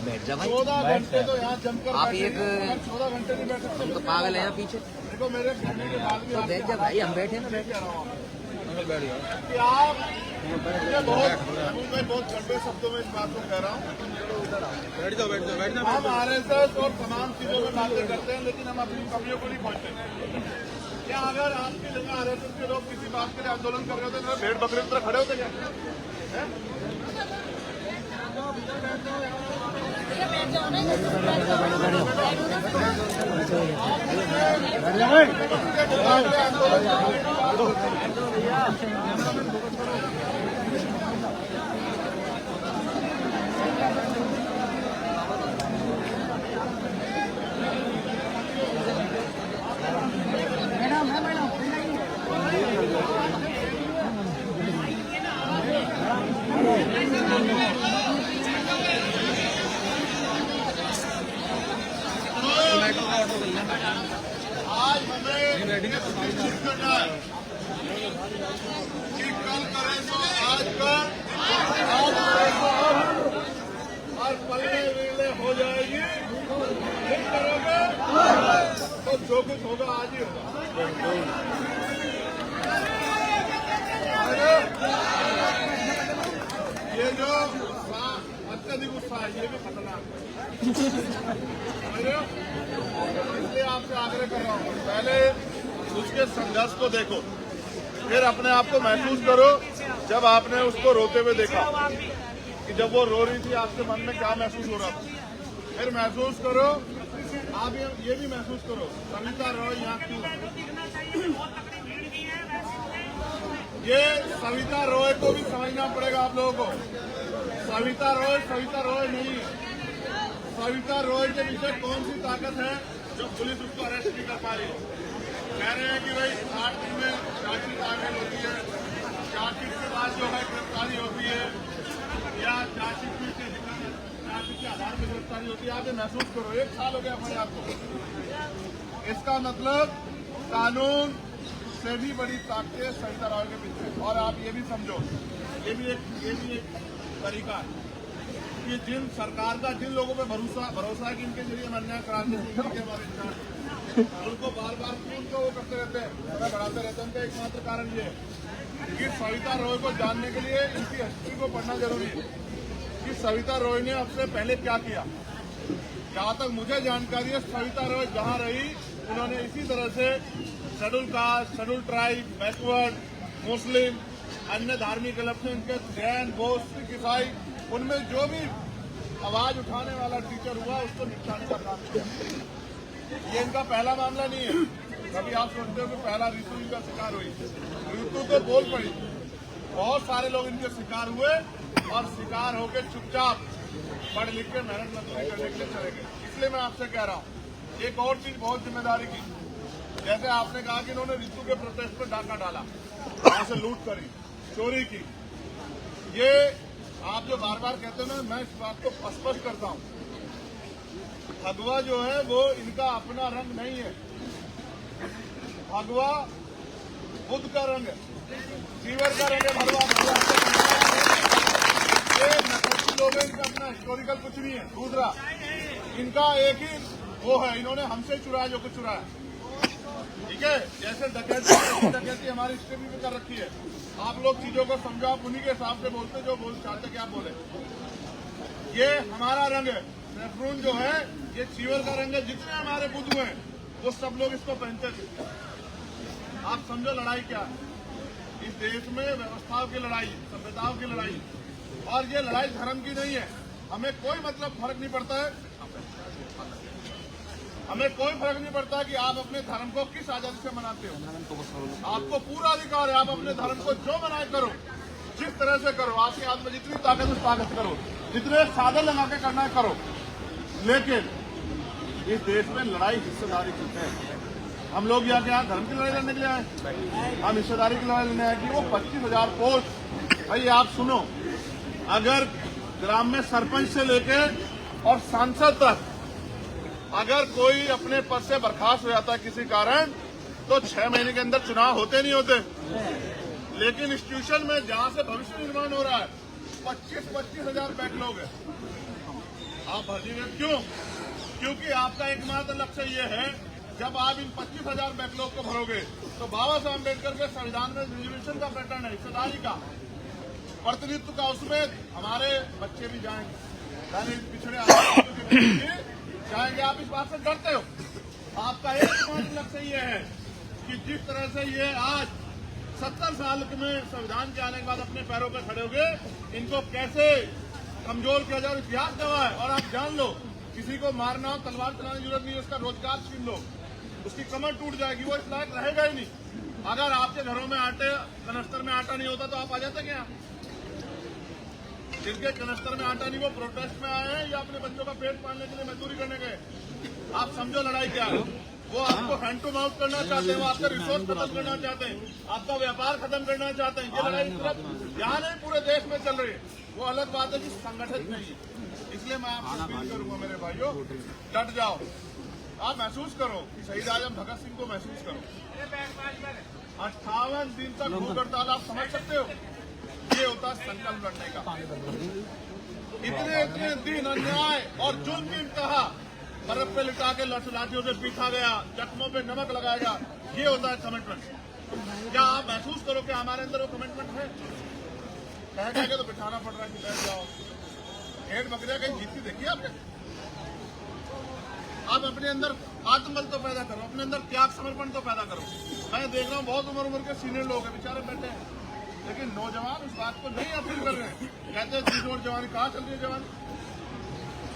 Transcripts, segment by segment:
बैठ जा भाई। 14 घंटे तो यहाँ जमकर आप बैठे एक 14 घंटे नहीं बैठ सकते। हम तो पागल है यहाँ पीछे। देखो मेरे कहने के बाद भी तो बैठ जा भाई, हम बैठे ना, बैठ कह रहा हूँ कि आप बहुत गंभीर शब्दों में इस बात को कह रहा हूँ। बैठ जाओ बैठ जाओ बैठ जाओ। हम आरएसएस और तमाम चीजों में बातें करते हैं, लेकिन हम अपनी कमियों को नहीं पहुंचते। क्या अगर आपकी जगह आरएसएस के लोग किसी बात के लिए आंदोलन कर रहे होते तो भेड़ बकरी की तरह खड़े होते क्या? आज हमें सुनिश्चित करना है कि कल करें तो आज कर, आज करें तो और पल्ले वीले हो जाएगी। फिर करोगे तो जो कुछ होगा आज ही होगा। ये जो अत्यधिक गुस्सा है ये भी खतरनाक है। इसलिए आपसे आग्रह कर रहा हूँ, पहले उसके संघर्ष को देखो, फिर अपने आप को महसूस करो। जब आपने उसको रोते हुए देखा कि जब वो रो रही थी आपके मन में क्या महसूस हो रहा था, फिर महसूस करो। आप ये भी महसूस करो सविता रॉय यहाँ क्यों। ये सविता रॉय को भी समझना पड़ेगा आप लोगों को। सविता रॉय नहीं है। सविता रॉय के पीछे कौन सी ताकत है जो पुलिस उसको अरेस्ट नहीं कर पा रही है। कह रहे हैं कि भाई 60 दिन में चार्जशीट दाखिल होती है, चार्जशीट के बाद जो है गिरफ्तारी होती है, या चार्जशीट के आधार पर गिरफ्तारी होती है। आप ये महसूस करो, 1 साल हो गया अपने आपको। इसका मतलब कानून से भी बड़ी ताकतें सविता रॉय के पीछे। और आप ये भी समझो, ये भी एक तरीका है कि जिन सरकार का जिन लोगों पे भरोसा है कि इनके जरिए अन्याय कराने के हमारे उनको बार बार क्यों उनको वो करते रहते हैं, बढ़ाते रहते हैं। उनका एकमात्र कारण ये है कि सविता रॉय को जानने के लिए इनकी हिस्ट्री को पढ़ना जरूरी है कि सविता रॉय ने अब से पहले क्या किया। जहाँ तक मुझे जानकारी है, सविता रॉय जहाँ रही उन्होंने इसी तरह से schedule caste, schedule tribe, backward, Muslim, अन्य धार्मिक क्लब से उनके जैन, बौद्ध, सिख, ईसाई, उनमें जो भी आवाज उठाने वाला टीचर हुआ उसको निपटाने का काम किया। ये इनका पहला मामला नहीं है। कभी आप सोचते हो कि पहला ऋतु इनका शिकार हुई, ऋतु तो बोल पड़ी। बहुत सारे लोग इनके शिकार हुए और शिकार होकर चुपचाप पढ़ लिख के मेहनत मजदूरी करने के लिए चले गए। इसलिए मैं आपसे कह रहा हूँ एक और चीज बहुत जिम्मेदारी की, जैसे आपने कहा कि इन्होंने ऋतु के प्रोटेस्ट पर डाका डाला, वहां से लूट करी, चोरी की। ये आप जो बार बार कहते हैं ना, मैं इस बात को स्पष्ट करता हूं, भगवा जो है वो इनका अपना रंग नहीं है। भगवा बुद्ध का रंग है, सीवर का रंग है। भगवा ये नकली लोग हैं, इनका अपना हिस्टोरिकल कुछ नहीं है। दूसरा इनका एक ही वो है, इन्होंने हमसे चुराया जो कुछ चुराया। ठीक है, जैसे डकैती हमारी हिस्ट्री में कर रखी है। आप लोग चीजों को समझो, आप उन्हीं के हिसाब से बोलते जो बोल चाहते क्या बोले। ये हमारा रंग है, सेफ्रून जो है ये चीवर का रंग है। जितने हमारे बुद्ध हैं वो सब लोग इसको पहनते थे। आप समझो लड़ाई क्या है इस देश में, व्यवस्थाओं की लड़ाई, सभ्यताओं की लड़ाई। और ये लड़ाई धर्म की नहीं है। हमें कोई मतलब फर्क नहीं पड़ता है, हमें कोई फर्क नहीं पड़ता कि आप अपने धर्म को किस आजादी से मनाते हो। आपको पूरा अधिकार है, आप अपने धर्म को जो मनाए करो, जिस तरह से करो। आपके हाथ में जितनी ताकत उस ताकत करो, जितने साधन लगा के करना है करो। लेकिन इस देश में लड़ाई हिस्सेदारी की है। हम लोग यहाँ क्या धर्म की लड़ाई लड़ने के लिए आए, हम हिस्सेदारी की लड़ाई लड़ने आए कि वो 25,000 पोस्ट। भाई आप सुनो, अगर ग्राम में सरपंच से लेके और सांसद तक अगर कोई अपने पद से बर्खास्त हो जाता है किसी कारण, तो 6 महीने के अंदर चुनाव होते नहीं होते। लेकिन इंस्टीट्यूशन में जहां से भविष्य निर्माण हो रहा है, 25,000 बैकलॉग है। आप भरिएगा क्यों? क्योंकि आपका एकमात्र लक्ष्य ये है, जब आप इन 25,000 बैकलॉग को भरोगे तो बाबा साहब अम्बेडकर के संविधान में रिजर्वेशन का पैटर्न है, हिस्सेदारी का, प्रतिनिधित्व का, उसमें हमारे बच्चे भी जाएंगे, पिछड़े जाएंगे। आप इस बात से डरते हो। आपका एकमात्र लक्ष्य ये है कि जिस तरह से ये आज 70 साल में संविधान के आने के बाद अपने पैरों पर खड़े हो गए, इनको कैसे कमजोर किया जाए। इतिहास गवाह है। और आप जान लो, किसी को मारना हो, तलवार चलाने की जरूरत नहीं है, उसका रोजगार छीन लो, उसकी कमर टूट जाएगी, वो इस लायक रहेगा ही नहीं। अगर आपके घरों में कनस्तर में आटा नहीं होता तो आप आ जाते क्या? जिनके कनस्तर में आटा नहीं, वो प्रोटेस्ट में आए हैं या अपने बच्चों का पेट पालने के लिए मजदूरी करने गए? आप समझो लड़ाई क्या है। वो आपको हैंड टू माउथ करना चाहते हैं, वो आपका रिसोर्स खत्म करना चाहते हैं, आपका व्यापार खत्म करना चाहते हैं। ये लड़ाई सिर्फ यहाँ नहीं, पूरे देश में चल रही है। वो अलग बात है कि संगठित नहीं है। इसलिए मैं आपको अपील करूंगा मेरे भाइयों, डट जाओ। आप महसूस करो कि शहीद आजम भगत सिंह को महसूस करो। 58 दिन तक भूख हड़ताल, आप समझ सकते हो? ये होता है संकल्प लड़ने का। इतने दिन अन्याय और जुल्म की इंतहा, बर्फ पे लिटा के लाठियों से पीटा गया, जख्मों पे नमक लगाया गया, ये होता है कमिटमेंट। क्या आप महसूस करो कि हमारे अंदर वो कमिटमेंट है? कह के तो बिठाना पड़ रहा है कि बैठ जाओ। भेड़ बकरियां कहीं जीतती देखिए आपने? आप अपने अंदर आत्मबल तो पैदा करो, अपने अंदर त्याग समर्पण तो पैदा करो। मैं देख रहा हूँ बहुत उम्र के सीनियर लोग हैं, बेचारे बैठे हैं, लेकिन नौजवान उस बात को नहीं अपील कर रहे हैं। कहते हैं चीज और जवानी, कहाँ चल रही है जवानी?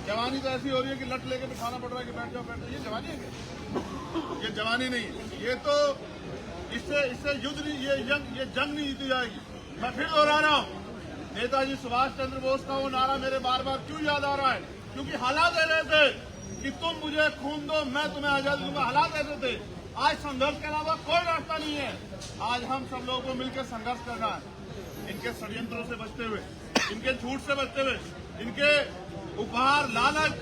जवानी तो ऐसी हो रही है कि लट लेके बिठाना पड़ रहा है कि बैठ जाओ बैठ जाओ। ये जवानी है क्या? ये जवानी नहीं है। ये तो इससे युद्ध नहीं, ये जंग नहीं जीती जाएगी। मैं फिर दोहरा रहा हूँ, नेताजी सुभाष चंद्र बोस का वो नारा मेरे बार बार क्यों याद आ रहा है? क्योंकि हालात ऐसे थे कि तुम मुझे खून दो, मैं तुम्हें आजादी दूंगा। हालात ऐसे थे। आज संघर्ष के अलावा कोई रास्ता नहीं है। आज हम सब लोगों को मिलकर संघर्ष करना है, इनके षड्यंत्रों से बचते हुए, इनके झूठ से बचते हुए, इनके उपहार लालच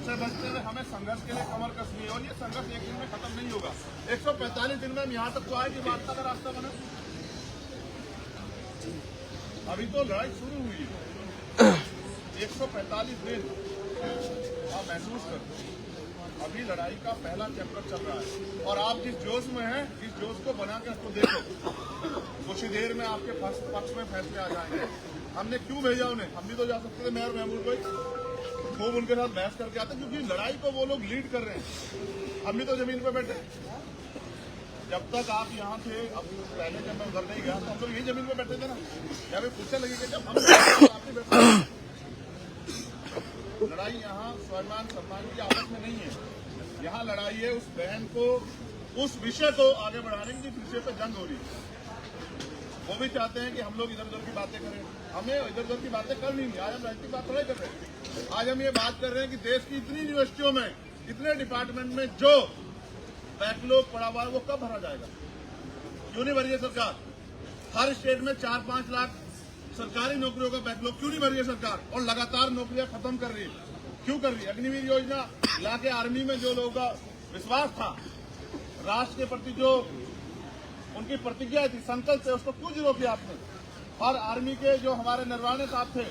से बचते हुए हमें संघर्ष के लिए कमर कसनी है। और ये संघर्ष एक दिन में खत्म नहीं होगा। 145 दिन में हम यहाँ तक तो आए कि वार्ता का रास्ता बना। अभी तो लड़ाई शुरू हुई है। 145 दिन आप महसूस करते, अभी लड़ाई का पहला चैप्टर चल रहा है। और आप जिस जोश में हैं, इस जोश को बना के उसको देखो, कुछ ही देर में आपके पक्ष में फैसले आ जाएंगे। हमने क्यों भेजा उन्हें? हम भी तो जा सकते थे, मेयर महमूद भाई, खूब उनके साथ बहस करके आते, क्योंकि लड़ाई को वो लोग लीड कर रहे हैं। हम भी तो जमीन पे बैठे। जब तक आप यहाँ थे, अब पहले जब मैं उधर नहीं गया तो हम लोग यही जमीन पे बैठे थे ना। या फिर पूछने लगे कि जब हम आपने बैठे। लड़ाई यहाँ स्वाभिमान सम्मान की आपस में नहीं है। यहाँ लड़ाई है उस बहन को, उस विषय को आगे बढ़ाने की, जिस विषय पर जंग हो रही है। वो भी चाहते हैं कि हम लोग इधर उधर की बातें करें। हमें इधर उधर की बातें करनी नहीं। आज हम राजनीतिक बात थोड़ा कर रहे हैं। आज हम ये बात कर रहे हैं कि देश की इतनी यूनिवर्सिटियों में, इतने डिपार्टमेंट में जो बैकलॉग पड़ा हुआ है वो कब भरा जाएगा? क्यों नहीं भरी है सरकार? हर स्टेट में 4-5 लाख सरकारी नौकरियों का बैकलॉग क्यों नहीं भरी है सरकार? और लगातार नौकरियां खत्म कर रही है। क्यों कर रही है? अग्निवीर योजना लाके आर्मी में जो लोगों का विश्वास था, राष्ट्र के प्रति जो उनकी प्रतिज्ञा थी, संकल्प थे, उसको क्यों जीरो किया आपने? और आर्मी के जो हमारे नरवाने साहब थे,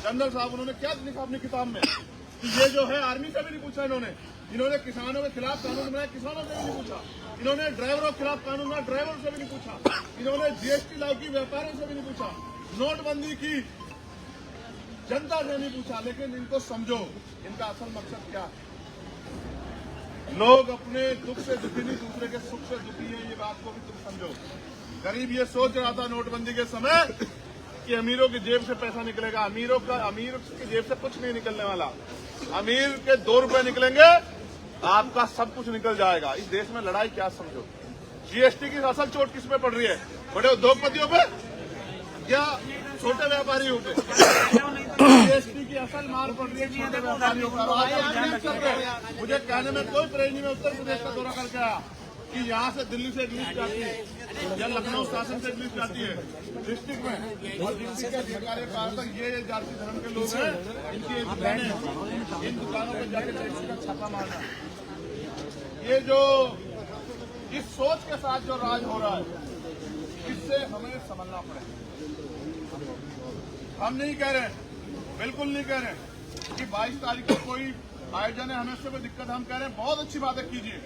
जनरल साहब, उन्होंने क्या लिखा अपनी किताब में कि ये जो है, आर्मी से भी नहीं पूछा इन्होंने किसानों के खिलाफ कानून बनाया, किसानों से भी नहीं पूछा। इन्होंने ड्राइवरों के खिलाफ कानून बनाया, ड्राइवरों से भी नहीं पूछा। इन्होंने जीएसटी लागू की, व्यापारियों से भी नहीं पूछा। नोटबंदी की, जनता से नहीं पूछा। लेकिन इनको समझो, इनका असल मकसद क्या है? लोग अपने दुख से दुखी नहीं, दूसरे के सुख से दुखी है। ये बात को भी तुम समझो। गरीब ये सोच रहा था नोटबंदी के समय कि अमीरों की जेब से पैसा निकलेगा। अमीर की जेब से कुछ नहीं निकलने वाला। अमीर के 2 रुपए निकलेंगे, आपका सब कुछ निकल जाएगा। इस देश में लड़ाई क्या समझो? जीएसटी की असल चोट किस पे पड़ रही है? बड़े उद्योगपतियों पे या छोटे व्यापारियों पे? जीएसटी की असल मार पड़ रही है छोटे व्यापारियों पर। मुझे कहने में कोई परहेज नहीं। मैं उत्तर प्रदेश का दौरा करके आया कि यहाँ से दिल्ली से एक लिस्ट जाती है या लखनऊ शासन से एक लिस्ट जाती है डिस्ट्रिक्ट में, और डिस्ट्रिक्ट के अधिकारी तक ये जाति धर्म के लोग हैं, इनकी दुकानें, इन दुकानों पर जाकर टैक्स का छापा मारना। ये जो इस सोच के साथ जो राज हो रहा है, इससे हमें समझना पड़ेगा। हम नहीं कह रहे, बिल्कुल नहीं कह रहे कि 22 तारीख को कोई आयोजन है, हमें उससे कोई दिक्कत, हम कह रहे हैं बहुत अच्छी बात है, कीजिए,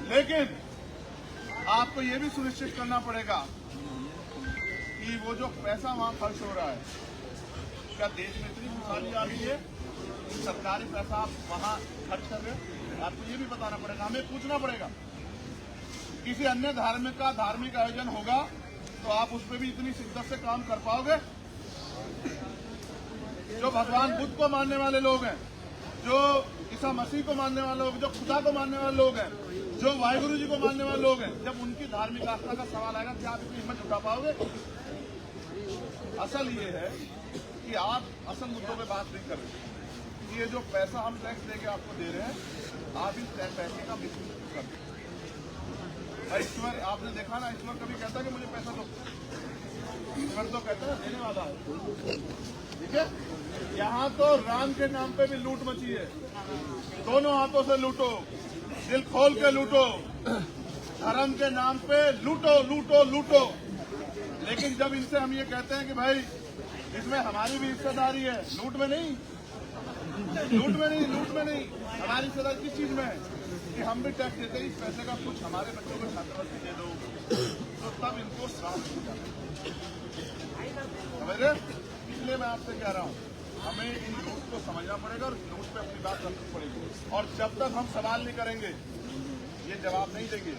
लेकिन आपको ये भी सुनिश्चित करना पड़ेगा कि वो जो पैसा वहाँ खर्च हो रहा है, क्या देश में इतनी खुशहाली आ गई है कि सरकारी पैसा आप वहाँ खर्च कर रहे हैं? आपको ये भी बताना पड़ेगा, हमें पूछना पड़ेगा। किसी अन्य धार्मिक आयोजन होगा तो आप उस पर भी इतनी शिद्दत से काम कर पाओगे? जो भगवान बुद्ध को मानने वाले लोग हैं, जो ईसा मसीह को मानने वाले लोग, जो खुदा को मानने वाले लोग हैं, जो वाहिगुरु जी को मानने वाले लोग हैं, जब उनकी धार्मिक आस्था का सवाल आएगा, क्या आप इतनी हिम्मत उठा पाओगे? असल ये है कि आप असल मुद्दों पे बात नहीं कर रहे। ये जो पैसा हम टैक्स देके आपको दे रहे हैं, आप इस पैसे का मिसयूज कर रहे हैं। ईश्वर, आपने देखा ना, ईश्वर कभी कहता है कि मुझे पैसा दो, ईश्वर तो कहता है देने वाला है। ठीक है, यहाँ तो राम के नाम पे भी लूट मची है। दोनों हाथों से लूटो, दिल खोल के लूटो, धर्म के नाम पे लूटो लूटो लूटो। लेकिन जब इनसे हम ये कहते हैं कि भाई इसमें हमारी भी हिस्सेदारी है, लूट में नहीं, हमारी हिस्सेदारी किस चीज में है कि हम भी टैक्स देते हैं, इस पैसे का कुछ हमारे बच्चों को छात्रवृत्ति दे दो, तो तब इनको श्राप हो जाता है। समझ रहे? इसलिए मैं आपसे कह रहा हूँ, हमें इन लूट को समझना पड़ेगा और लूट पे अपनी बात रखनी पड़ेगी। और जब तक हम सवाल नहीं करेंगे, ये जवाब नहीं देंगे।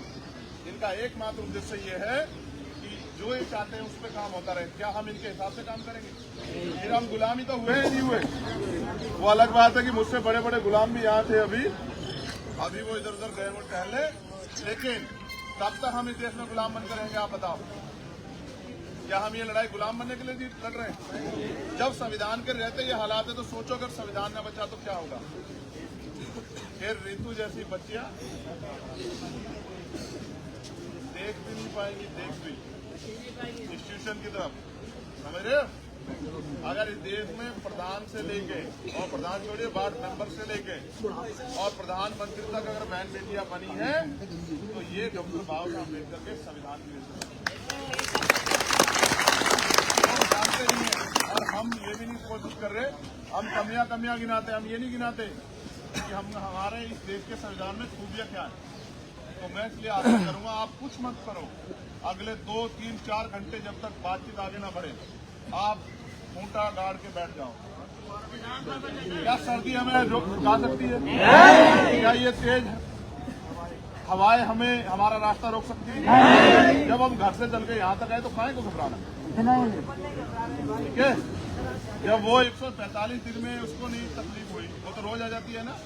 इनका एकमात्र उद्देश्य ये है कि जो ये चाहते हैं उस पर काम होता रहे। क्या हम इनके हिसाब से काम करेंगे? फिर हम गुलामी तो हुए ही नहीं हुए। वो अलग बात है कि मुझसे बड़े बड़े गुलाम भी यहाँ थे, अभी वो इधर उधर गए, वो टहले, लेकिन कब तक हम इस देश में गुलाम बनकर रहेंगे? आप बताओ। क्या हम ये लड़ाई गुलाम बनने के लिए लड़ रहे हैं? जब संविधान के रहते ये हालात है तो सोचो अगर संविधान न बचा तो क्या होगा? फिर ऋतु जैसी बच्चियां देख भी नहीं पाएंगी, देख भी इंस्टीट्यूशन की तरफ। समझ रहे हो? अगर इस देश में प्रधान से लेके और प्रधान छोड़िए वार्ड मेंबर से लेके और प्रधानमंत्री तक अगर बहन बेटियां बनी है तो ये डॉक्टर बाबा साहब अम्बेडकर के संविधान की वजह से जानते नहीं है। और हम ये भी नहीं कोशिश कर रहे, हम कमियां गिनाते, हम ये नहीं गिनाते कि हमारे इस देश के संविधान में खूबियां क्या है। तो मैं इसलिए आग्रह करूंगा, आप कुछ मत करो, अगले 2, 3, 4 घंटे जब तक बातचीत आगे ना बढ़े, आप खूंटा गाड़ के बैठ जाओ। क्या सर्दी हमें रुका सकती है? क्या ये तेज हवाएं हमें हमारा रास्ता रोक सकती है? जब हम घर से चल के यहाँ तक आए तो काहे को घबराना? ठीक है, जब वो 145 दिन में उसको नहीं तकलीफ हुई, वो तो रोज आ जाती है ना,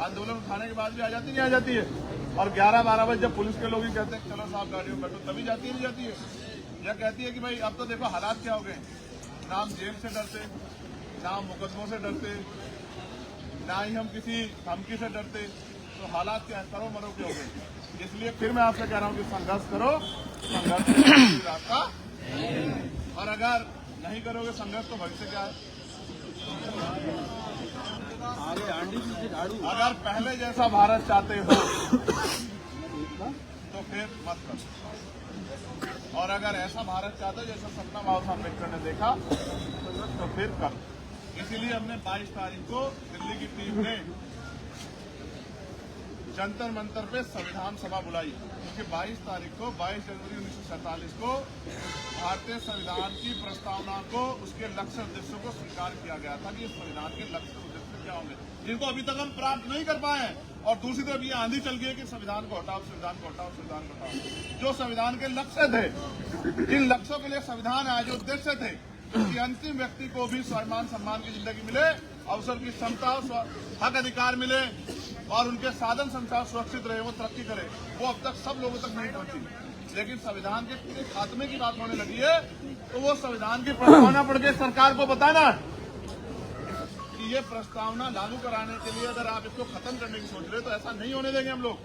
आंदोलन उठाने के बाद भी आ जाती नहीं आ जाती है। और 11-12 बजे जब पुलिस के लोग ही कहते हैं चलो साहब गाड़ियों में बैठो, तभी जाती नहीं जाती है। यह कहती है कि भाई अब तो देखो हालात क्या हो गए, ना हम जेल से डरते, ना हम मुकदमों से डरते, ना ही हम किसी धमकी से डरते, तो हालात क्या है, करो मरो के हो गए। इसलिए फिर मैं आपसे कह रहा हूँ कि संघर्ष करो, संघर्ष रास्ता, और अगर नहीं करोगे संघर्ष तो भविष्य क्या है? अगर पहले जैसा भारत चाहते हो तो फिर मत करो, और अगर ऐसा भारत चाहते हो जैसा सपना बाबा साहब अम्बेडकर ने देखा तो फिर करो। इसीलिए हमने 22 तारीख को दिल्ली की टीम ने जंतर मंतर पे संविधान सभा बुलाई, क्योंकि 22 तारीख को 22 जनवरी 1947 को भारतीय संविधान की प्रस्तावना को, उसके लक्ष्य उद्देश्यों को स्वीकार किया गया था कि इस संविधान के लक्ष्य उद्देश्य क्या होंगे, जिनको अभी तक हम प्राप्त नहीं कर पाए हैं। और दूसरी तरफ ये आंधी चल गई कि संविधान को हटाओ, संविधान को हटाओ, संविधान को हटाओ। जो संविधान के लक्ष्य थे, जिन लक्ष्यों के लिए संविधान आया, जो उद्देश्य थे कि अंतिम व्यक्ति को भी सम्मान की जिंदगी मिले, अवसर की क्षमता, हक अधिकार मिले और उनके साधन संसार सुरक्षित रहे, वो तरक्की करे, वो अब तक सब लोगों तक नहीं पहुंची। लेकिन संविधान के पूरे खात्मे की बात होने लगी है तो वो संविधान की प्रस्तावना पढ़ के सरकार को बताना कि ये प्रस्तावना लागू कराने के लिए अगर आप इसको खत्म करने की सोच रहे तो ऐसा नहीं होने देंगे हम लोग।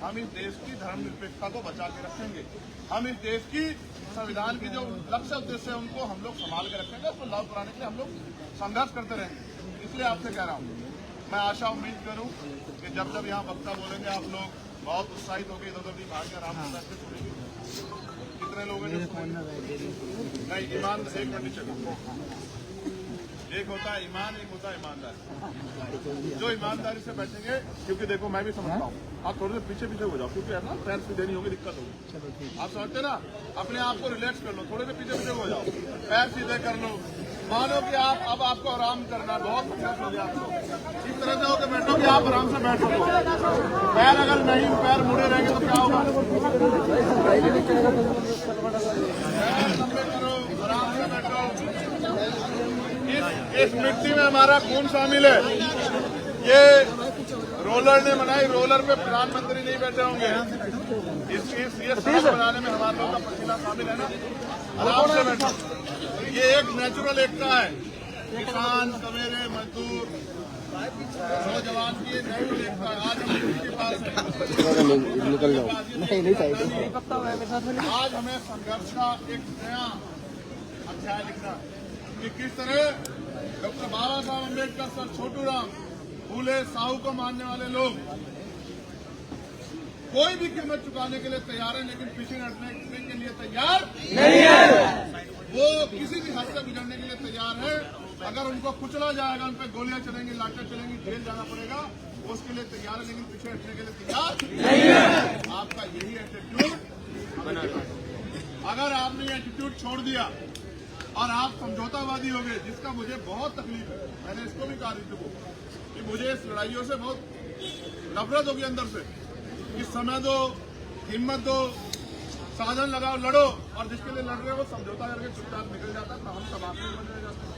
हम इस देश की धर्मनिरपेक्षता को बचा के रखेंगे, हम इस देश की संविधान की जो लक्ष्य उद्देश्य है उनको हम लोग संभाल के रखेंगे, उसको लागू कराने के लिए हम लोग संघर्ष करते रहेंगे। इसलिए आपसे कह रहा हूँ, मैं आशा उम्मीद करूँ कि जब जब यहाँ वक्ता बोलेंगे आप लोग बहुत उत्साहित होकर इधर उधर भाग के आराम से बैठ के सुनेंगे। कितने लोग हैं जो नहीं, ईमान 1 मिनट चलिए। एक होता है ईमान, एक होता है ईमानदार। जो ईमानदारी से बैठेंगे, क्योंकि देखो मैं भी समझता हूँ, आप थोड़े से पीछे पीछे हो जाओ, क्योंकि है ना पैर सीधे नहीं होगी, दिक्कत होगी। आप समझते ना, अपने आप को रिलैक्स कर लो, थोड़े से पीछे पीछे हो जाओ, पैर सीधे कर लो। मानो कि आप अब आपको आराम करना है, बहुत संघर्ष हो गया आपको, इस तरह से होकर बैठो कि आप आराम से बैठ सको। पैर अगर नहीं, पैर मुड़े रहेंगे तो क्या होगा? लंबे करो, आराम से बैठो। इस मिट्टी में हमारा खून शामिल है। ये रोलर ने बनाई, रोलर पे प्रधानमंत्री नहीं बैठे होंगे। ये सड़क बनाने में हमारे लोगों का पसीना शामिल है ना। आराम से बैठो, ये एक नेचुरल एकता है। किसान, सवेरे, मजदूर, नौजवान की ये नेचुरल एकता है। आज हम के पास निकल जाओ, नहीं साइड। आज हमें संघर्ष का एक नया अध्याय लिखना है कि किस तरह डॉक्टर बाबा साहब अम्बेडकर, सर छोटू राम, फूले, साहू को मानने वाले लोग कोई भी कीमत चुकाने के लिए तैयार है, लेकिन पीछे हटने के लिए तैयार नहीं है। वो किसी भी हद से गुजरने के लिए तैयार है। अगर उनको कुचला जाएगा, उन पर गोलियां चलेंगी, लाठियां चलेंगी, जेल जाना पड़ेगा, वो उसके लिए तैयार है, लेकिन पीछे हटने के लिए तैयार नहीं है। आपका यही एटीट्यूड बनेगा। अगर आपने ये एटीट्यूड छोड़ दिया और आप समझौतावादी हो गए, जिसका मुझे बहुत तकलीफ है, मैंने इसको भी कहा रितु को कि मुझे इस लड़ाइयों से बहुत नफरत होगी अंदर से, कि समय दो, हिम्मत दो, साधन लगाओ, लड़ो, और जिसके लिए लड़ रहे हो समझौता करके चुपचाप निकल जाता है, तो हम सब आपके बन जाते हैं।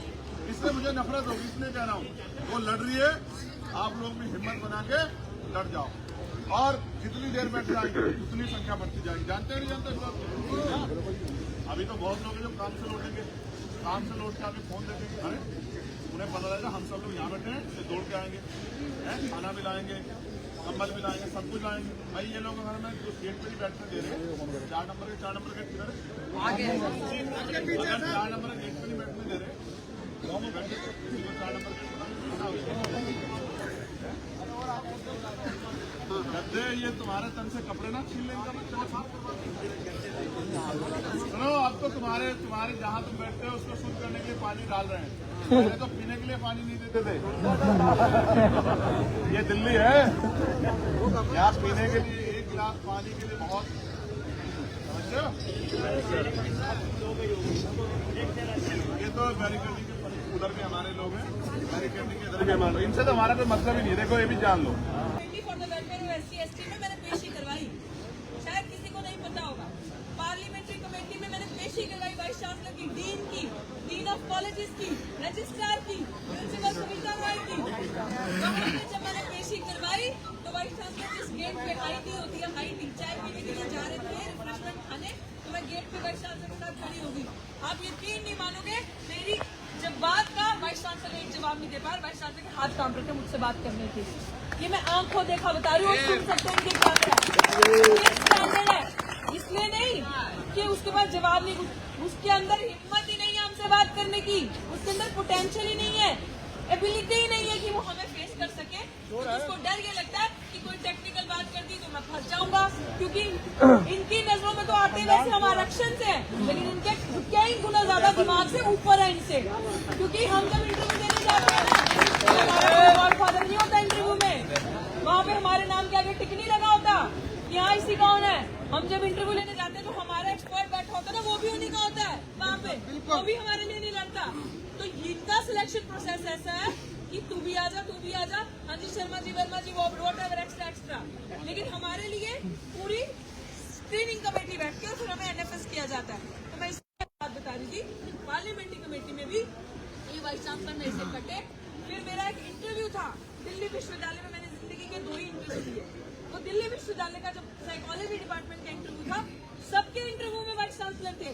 इसलिए मुझे नफरत होगी, इसलिए कह रहा हूँ वो लड़ रही है, आप लोग भी हिम्मत बना के लड़ जाओ, और जितनी देर बैठ जाएंगे उतनी संख्या बढ़ती जाएगी। जानते हैं नहीं जानते? अभी तो बहुत लोग हैं जो काम से लौटेंगे, काम से लौट के आके फोन देखेंगे, अरे उन्हें पता लगेगा हम सब लोग यहाँ बैठे हैं, तो दौड़ के आएंगे, खाना भी लाएंगे, कंबल भी लाएंगे, सब कुछ लाएंगे। भाई ये लोग अगर मैं उस गेट पे नहीं बैठने दे रहे, 4 नंबर गेट किधर आगे, 4 नंबर गेट पे नहीं बैठने दे रहे, तो हम बैठे 4 नंबर गेट गद्दे, ये तुम्हारे तन से कपड़े ना छीन लेंगे। सुनो, अब तो तुम्हारे जहाँ तुम बैठते हो उसको शुद्ध करने के लिए पानी डाल रहे हैं, पहले तो पीने के लिए पानी नहीं देते थे। ये दिल्ली है, यहाँ पीने के लिए 1 गिलास पानी के लिए बहुत, समझते हो? ये तो बैरिकेडिंग के उधर भी हमारे लोग हैं, बैरिकेडिंग के इधर भी हमारे, इनसे तो हमारा कोई मतलब ही नहीं है। देखो ये भी जान लो, SC में मैंने पेशी करवाई, शायद किसी को नहीं पता होगा। पार्लियामेंट्री कमेटी में मैंने पेशी करवाई वाइस चांसलर की, डीन ऑफ कॉलेजेस की, रजिस्ट्रार की, प्रिंसिपल सविता रॉय की। जब मैंने पेशी करवाई तो वाइस चांसलर जिस गेट पे आई थी, चाय पीने के लिए जा रहे थे, रिफ्रेशमेंट खाने, तो मैं गेट पे वाइस चांसलर के साथ खड़ी होगी। आप यकीन नहीं मानोगे, मेरी जब बात का वाइस चांसलर एक जवाब नहीं दे पा, वाइस चांसलर के हाथ काम करके मुझसे बात करनी थी। ये मैं आंखों देखा बता रही हूँ, सुन सकते हैं कि क्या है। इसलिए नहीं कि उसके पास जवाब नहीं, उसके अंदर हिम्मत ही नहीं है हमसे बात करने की, उसके अंदर पोटेंशियल ही नहीं है, एबिलिटी ही नहीं है कि वो हमें फेस कर सके। तो उसको डर ये लगता है कि कोई टेक्निकल बात कर दी तो मैं फंस जाऊंगा, क्योंकि इनकी नजरों में तो आते वैसे हम आरक्षण से हैं, लेकिन इनके कई गुना ज्यादा दिमाग से ऊपर है इनसे। क्योंकि हम जब इंटरव्यू देने जाते हैं ना, गॉडफादर नहीं होता इंटरव्यू में, वहाँ पे हमारे नाम के आगे टिक नहीं लगा होता, यहाँ इसी कौन है। हम जब इंटरव्यू लेने जाते हैं तो हमारा एक्सपर्ट बैठा होता है ना, वो भी उन्हीं का होता है वहाँ पे, वो भी हमारे लिए नहीं लड़ता। तो इनका सिलेक्शन प्रोसेस ऐसा है कि तू भी आजा, हाँ जी शर्मा जी, वर्मा जी, वो व्हाटएवर एक्स्ट्रा। लेकिन हमारे लिए पूरी स्क्रीनिंग कमेटी बैठती है और फिर हमें NFS किया जाता है। तो मैं इसकी बात बता रही थी, पार्लियामेंट्री कमेटी में भी ये वाइस चांसलर ने इसे कटे। फिर मेरा एक इंटरव्यू था दिल्ली विश्वविद्यालय में, मैंने जिंदगी के 2 ही इंटरव्यू दिए। वो दिल्ली विश्वविद्यालय का जब साइकोलॉजी डिपार्टमेंट का इंटरव्यू था, सबके इंटरव्यू में वाइस चांसलर थे,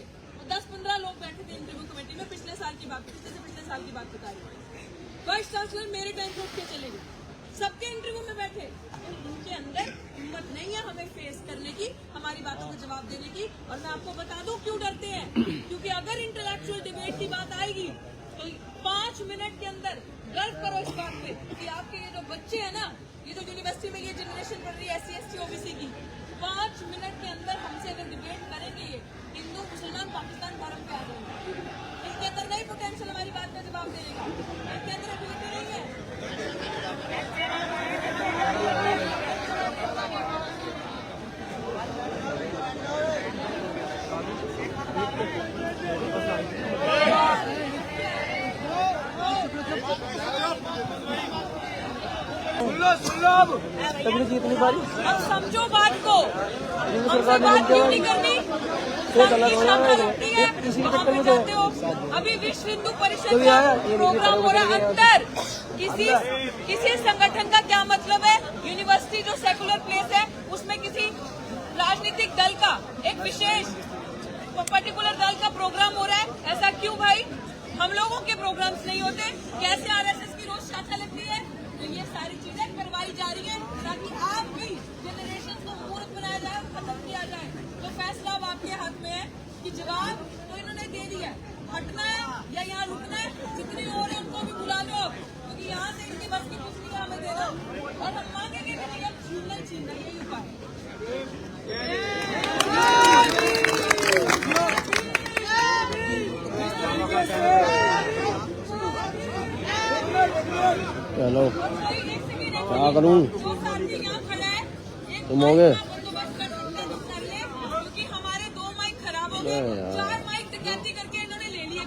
10-15 लोग बैठे थे इंटरव्यू कमेटी में। पिछले साल की बात बता रही हूँ, वाइस चांसलर मेरे टाइम पे उठ के चले गए, सबके इंटरव्यू में बैठे। उनके अंदर हिम्मत नहीं है हमें फेस करने की, हमारी बातों का जवाब देने की। और मैं आपको बता दूं क्यों डरते हैं, क्योंकि अगर इंटेलेक्चुअल डिबेट की बात आएगी तो 5 मिनट के अंदर गर्व करो इस बात पे कि आपके ये जो बच्चे हैं ना, ये जो यूनिवर्सिटी में ये जनरेशन पढ़ रही है SC ST OBC की, 5 मिनट के अंदर हमसे अगर डिबेट करेंगे, ये हिंदू मुसलमान पाकिस्तान धर्म पे आ जाएंगे। इनके अंदर नहीं पोटेंशियल हमारी बात का जवाब देने का, इनके अंदर एबिलिटी नहीं है। तभी जीतनी पारी अब समझो बात को, हमसे बात क्यों नहीं करनी? सबकी शाखा लगती है, वहाँ पे जाते हो। अभी विश्व हिंदू परिषद का प्रोग्राम हो रहा है अंदर। किसी संगठन का क्या मतलब है? यूनिवर्सिटी जो सेकुलर प्लेस है उसमें किसी राजनीतिक दल का एक विशेष पर्टिकुलर दल का प्रोग्राम हो रहा है, ऐसा क्यों भाई? हम लोगों के प्रोग्राम्स नहीं होते? कैसे आरएसएस की रोज शाखा लगती है? तो ये सारी चीजें करवाई जा रही है ताकि आपकी जनरेशन को मूर्ख बनाया जाए, खत्म किया जाए। तो फैसला अब आपके हाथ में है कि जवाब तो इन्होंने दे दिया, हटना है या यहाँ रुकना है। जितने और हैं उनको भी बुला लो, क्योंकि यहाँ से इनकी बस की कुछ नहीं हमें देना, और हम मांगेंगे कि नहीं, अब छीनना यही उपाय। चलो क्या करूं? जो साथी यहाँ खड़ा है, तुम हो गए? क्योंकि हमारे 2 माइक खराब हो गए, 4 माइक डकैती करके इन्होंने ले लिए।